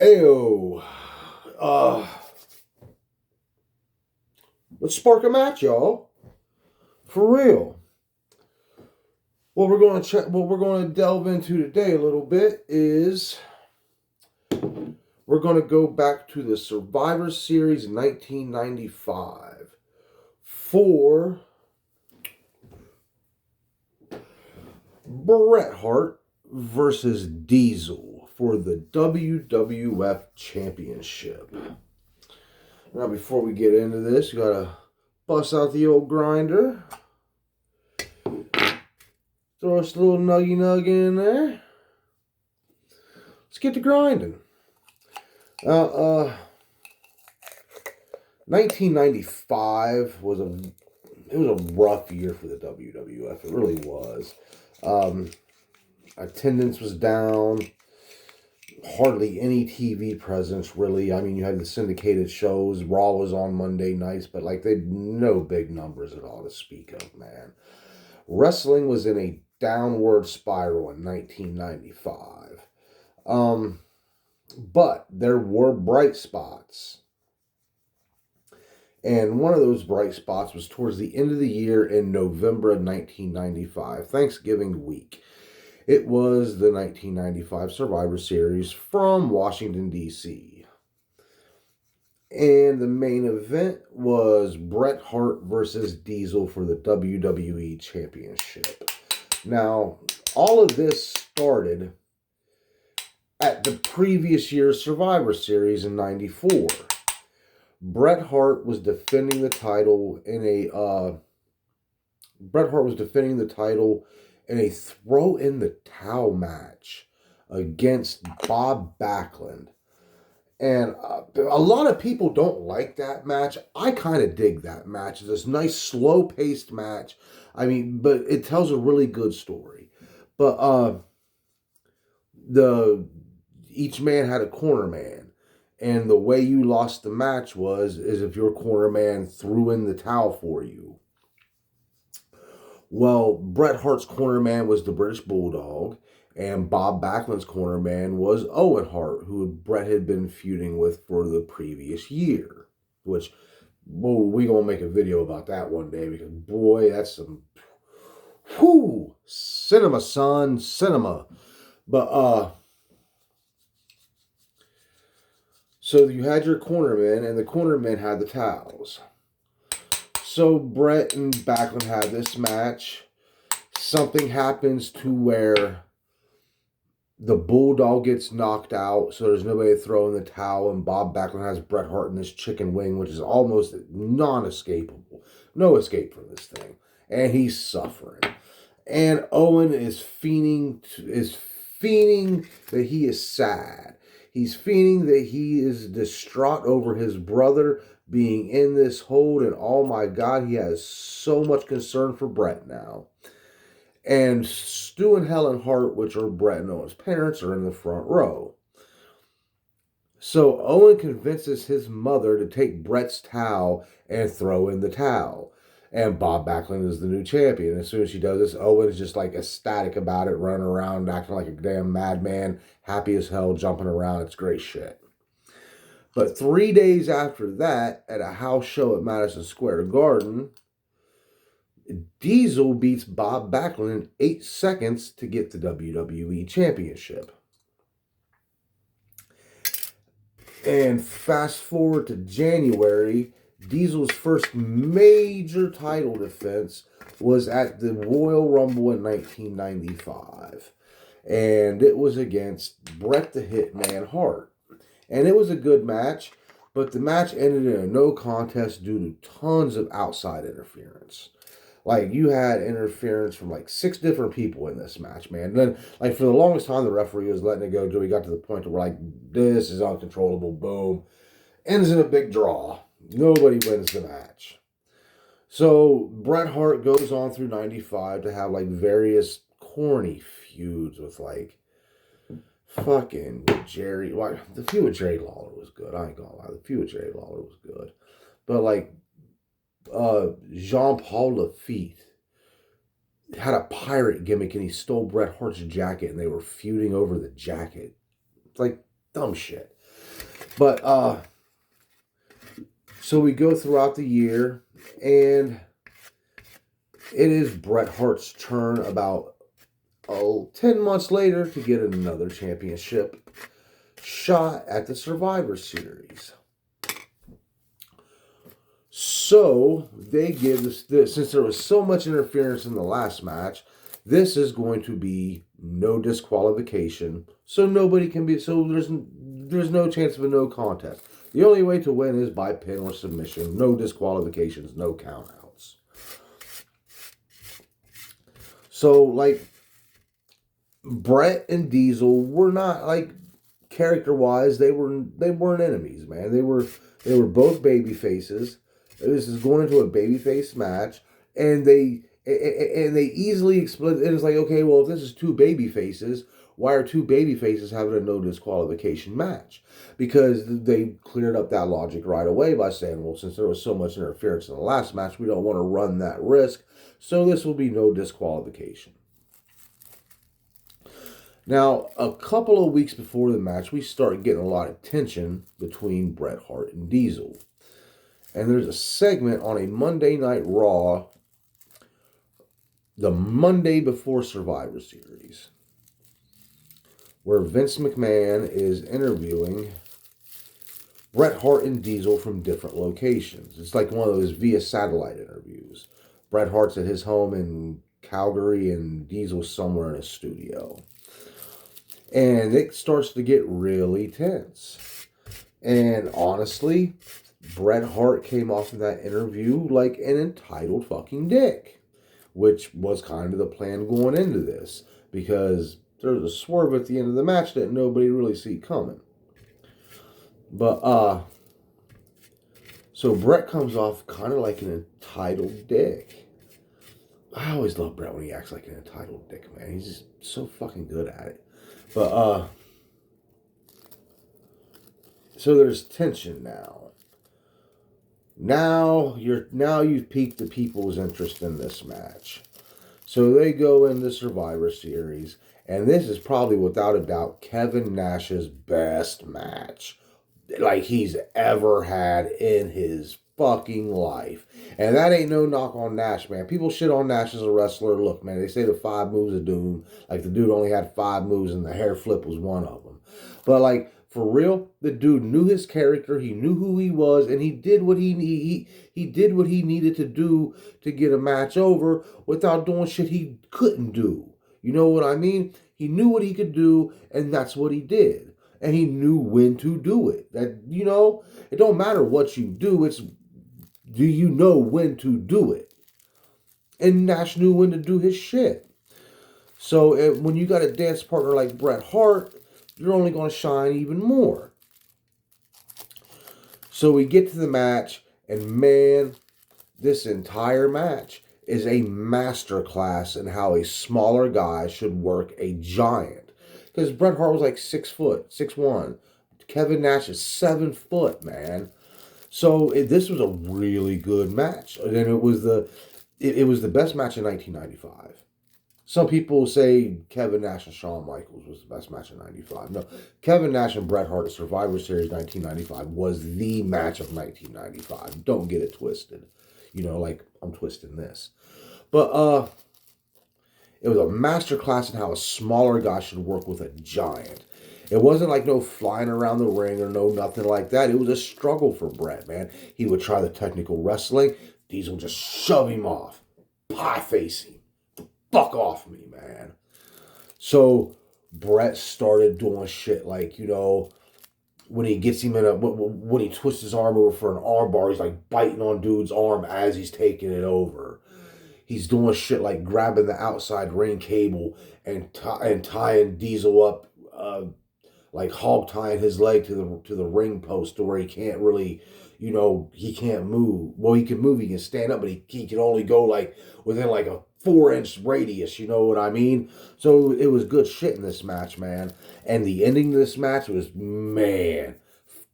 Ayo. Uh, let's spark a match, y'all. For real. What we're going to delve into today a little bit is we're going to go back to the Survivor Series 1995 for Bret Hart versus Diesel for the WWF Championship. Now, before we get into this, you gotta bust out the old grinder. Throw us a little nuggy in there. Let's get to grinding. 1995 was a rough year for the WWF. It really was. Attendance was down. Hardly any TV presence, really. I mean, you had the syndicated shows. Raw was on Monday nights, but they no big numbers at all to speak of, man. Wrestling was in a downward spiral in 1995. But there were bright spots. And one of those bright spots was towards the end of the year in November of 1995, Thanksgiving week. It was the 1995 Survivor Series from Washington, D.C. And the main event was Bret Hart versus Diesel for the WWE Championship. Now, all of this started at the previous year's Survivor Series in 94. Bret Hart was defending the title in a throw in the towel match against Bob Backlund. And a lot of people don't like that match. I kind of dig that match. It's this nice, slow-paced match. I mean, but it tells a really good story. But each man had a corner man. And the way you lost the match is if your corner man threw in the towel for you. Well, Bret Hart's corner man was the British Bulldog, and Bob Backlund's corner man was Owen Hart, who Bret had been feuding with for the previous year. Which, we're going to make a video about that one day, because, boy, that's some... Whoo! Cinema, son. Cinema. But, so you had your cornermen, and the cornermen had the towels. So Bret and Backlund had this match. Something happens to where the Bulldog gets knocked out, so there's nobody to throw in the towel, and Bob Backlund has Bret Hart in this chicken wing, which is almost non-escapable. No escape from this thing. And he's suffering. And Owen is fiending that he is sad. He's feeling that he is distraught over his brother being in this hold, and oh my God, he has so much concern for Bret now. And Stu and Helen Hart, which are Bret and Owen's parents, are in the front row. So Owen convinces his mother to take Bret's towel and throw in the towel. And Bob Backlund is the new champion. As soon as she does this, Owen is just ecstatic about it, running around, acting like a damn madman, happy as hell, jumping around. It's great shit. But 3 days after that, at a house show at Madison Square Garden, Diesel beats Bob Backlund in 8 seconds to get the WWE Championship. And fast forward to January, Diesel's first major title defense was at the Royal Rumble in 1995. And it was against Bret the Hitman Hart. And it was a good match, but the match ended in a no contest due to tons of outside interference. You had interference from 6 different people in this match, man. And then, for the longest time, the referee was letting it go until he got to the point where, this is uncontrollable, boom. Ends in a big draw. Nobody wins the match. So, Bret Hart goes on through 95 to have, various corny feuds with, fucking Jerry. The feud with Jerry Lawler was good. I ain't gonna lie. The feud with Jerry Lawler was good. But, Jean-Paul Lafitte had a pirate gimmick, and he stole Bret Hart's jacket, and they were feuding over the jacket. It's dumb shit. But so we go throughout the year, and it is Bret Hart's turn about 10 months later to get another championship shot at the Survivor Series. So they give this, since there was so much interference in the last match, this is going to be no disqualification. So nobody can be, so there's no chance of a no contest. The only way to win is by pin or submission. No disqualifications, no countouts. So, like, Bret and Diesel were not, like, character-wise, they weren't enemies, man. They were both baby faces. This is going into a babyface match, and they easily split. It was like, okay, well, if this is two baby faces, why are two baby faces having a no disqualification match? Because they cleared up that logic right away by saying, well, since there was so much interference in the last match, we don't want to run that risk, so this will be no disqualification. Now, a couple of weeks before the match, we start getting a lot of tension between Bret Hart and Diesel. And there's a segment on a Monday Night Raw, the Monday before Survivor Series, where Vince McMahon is interviewing Bret Hart and Diesel from different locations. It's like one of those via satellite interviews. Bret Hart's at his home in Calgary and Diesel's somewhere in a studio. And it starts to get really tense. And honestly, Bret Hart came off of that interview like an entitled fucking dick, which was kind of the plan going into this, because there's a swerve at the end of the match that nobody really see coming. But, so Bret comes off kind of like an entitled dick. I always love Bret when he acts like an entitled dick, man. He's just so fucking good at it. But, so there's tension now. Now you've piqued the people's interest in this match. So they go into Survivor Series, and this is probably without a doubt Kevin Nash's best match like he's ever had in his fucking life. And that ain't no knock on Nash, man. People shit on Nash as a wrestler. Look, man, they say the 5 moves of doom. Like, the dude only had 5 moves and the hair flip was one of them. But, like, for real, the dude knew his character. He knew who he was, and he did what he did what he needed to do to get a match over without doing shit he couldn't do. You know what I mean? He knew what he could do, and that's what he did. And he knew when to do it. That, you know, it don't matter what you do. It's, do you know when to do it? And Nash knew when to do his shit. So when you got a dance partner like Bret Hart, you're only going to shine even more. So we get to the match, and man, this entire match is a masterclass in how a smaller guy should work a giant. Because Bret Hart was like 6 foot, 6'1". Kevin Nash is 7 foot, man. So this was a really good match, and it was the best match in 1995. Some people say Kevin Nash and Shawn Michaels was the best match in 95. No, Kevin Nash and Bret Hart at Survivor Series 1995 was the match of 1995. Don't get it twisted. You know, like I'm twisting this. But it was a masterclass in how a smaller guy should work with a giant. It wasn't like no flying around the ring or no nothing like that. It was a struggle for Bret, man. He would try the technical wrestling. Diesel would just shove him off. Pie face him. Fuck off me, man. So Bret started doing shit like, you know, when he gets him in when he twists his arm over for an arm bar, he's like biting on dude's arm as he's taking it over. He's doing shit like grabbing the outside ring cable and tying Diesel up, like hog tying his leg to the ring post to where he can't really, you know, he can't move. Well, he can move, he can stand up, but he can only go like within like a 4-inch radius, you know what I mean? So it was good shit in this match, man. And the ending of this match was, man,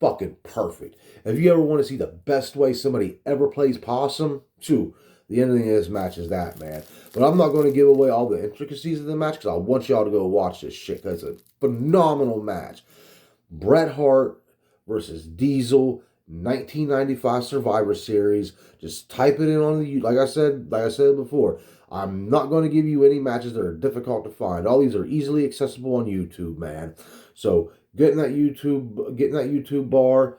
fucking perfect. If you ever want to see the best way somebody ever plays possum, the ending of this match is that, man. But I'm not going to give away all the intricacies of the match because I want y'all to go watch this shit because it's a phenomenal match. Bret Hart versus Diesel, 1995 Survivor Series. Just type it in on the, like I said before. I'm not going to give you any matches that are difficult to find. All these are easily accessible on YouTube, man. So get in that YouTube bar.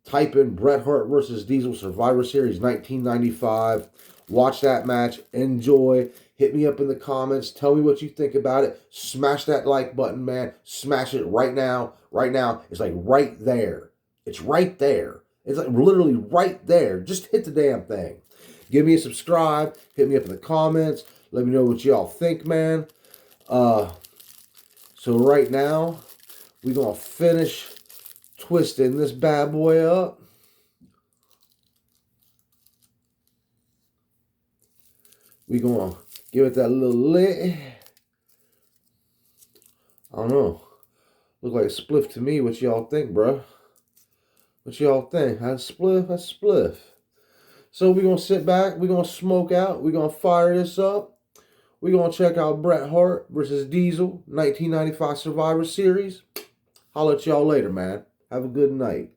Type in Bret Hart versus Diesel Survivor Series 1995. Watch that match. Enjoy. Hit me up in the comments. Tell me what you think about it. Smash that like button, man. Smash it right now. Right now. It's like right there. It's right there. It's like literally right there. Just hit the damn thing. Give me a subscribe. Hit me up in the comments. Let me know what y'all think, man. So right now, we're going to finish twisting this bad boy up. We're going to give it that little lick. I don't know. Look like a spliff to me. What y'all think, bro? What y'all think? That's spliff? That's spliff. So we're going to sit back. We're going to smoke out. We're going to fire this up. We're going to check out Bret Hart versus Diesel, 1995 Survivor Series. Holler at y'all later, man. Have a good night.